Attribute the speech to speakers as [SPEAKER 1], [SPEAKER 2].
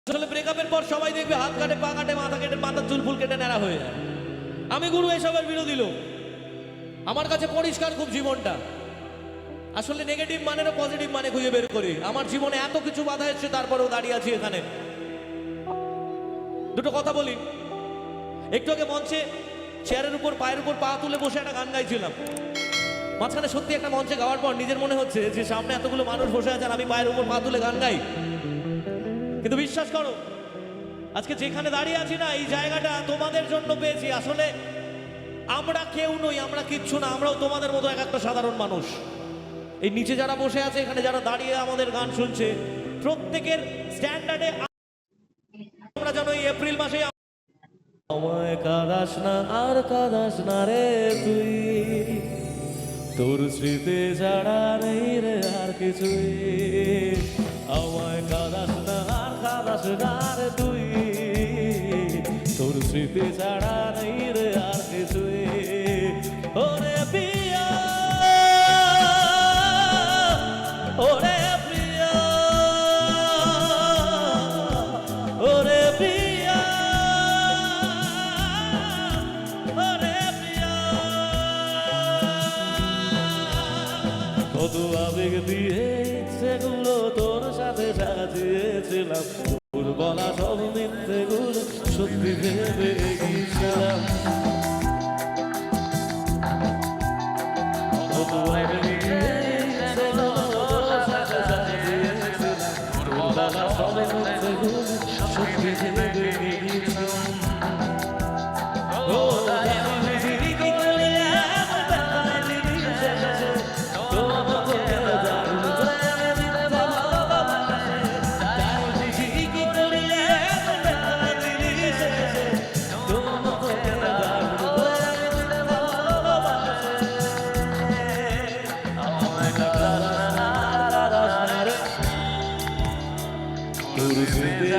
[SPEAKER 1] আসলে ব্রেকআপের পর সবাই দেখবে হাত কাটে, পা কাটে, মাথা কেটে, মাথার চুল ফুল কেটে ন্যাড়া হয়ে যায়। আমি গুরু এসবের বিরোধী লোক। আমার কাছে পরিষ্কার খুব জীবনটা। আসলে নেগেটিভ মানেরও পজিটিভ মানে খুঁজে বের করি। আমার জীবনে এত কিছু বাধা এসছে, তারপরেও দাঁড়িয়ে আছি এখানে। দুটো কথা বলি। একটু আগে মঞ্চে চেয়ারের উপর পায়ের উপর পা তুলে বসে একটা গান গাইছিলাম। মাঝখানে সত্যি একটা মঞ্চে গাওয়ার পর নিজের মনে হচ্ছে যে সামনে এতগুলো মানুষ বসে আছে আর আমি পায়ের উপর পা তুলে গান গাই। কিন্তু বিশ্বাস করো, আজকে যেখানে দাঁড়িয়ে আছি না, এই জায়গাটা তোমাদের জন্য পেয়েছি। আসলে আমরা কেউ নই, আমরা কিচ্ছু না, আমরাও তোমাদের মতো এক একটা সাধারণ মানুষ। এই নিচে যারা বসে আছে, এখানে যারা দাঁড়িয়ে আমাদের গান শুনছে, প্রত্যেকের স্ট্যান্ডার্ডে আমরা যেন এই এপ্রিল মাসে আমায় কাঁদাস না আর কাঁদাস না রে তুই, তোর স্মৃতি ছাড়া নেই রে আর কিছুই। আমায় কাঁদাস না আর কাঁদাস না রে তুই, তোর স্মৃতি ছাড়া নেই রে আর কিছুই। ওরে প্রিয়া, ওরে প্রিয়া, ওরে প্রিয়া, ওরে প্রিয়া। কত আবেগ দিয়ে সেগুলো তোর সাথে সাজিয়েছিলাম, তোর বলা সব মিথ্যেগুলো সত্যি ভেবে গিয়েছিলাম। কত আবেগ দিয়ে সেগুলো তোর সাথে সাজিয়েছিলাম, তোর বলা সব মিথ্যেগুলো সত্যি ভেবে গিয়েছিলাম। তোর স্মৃতি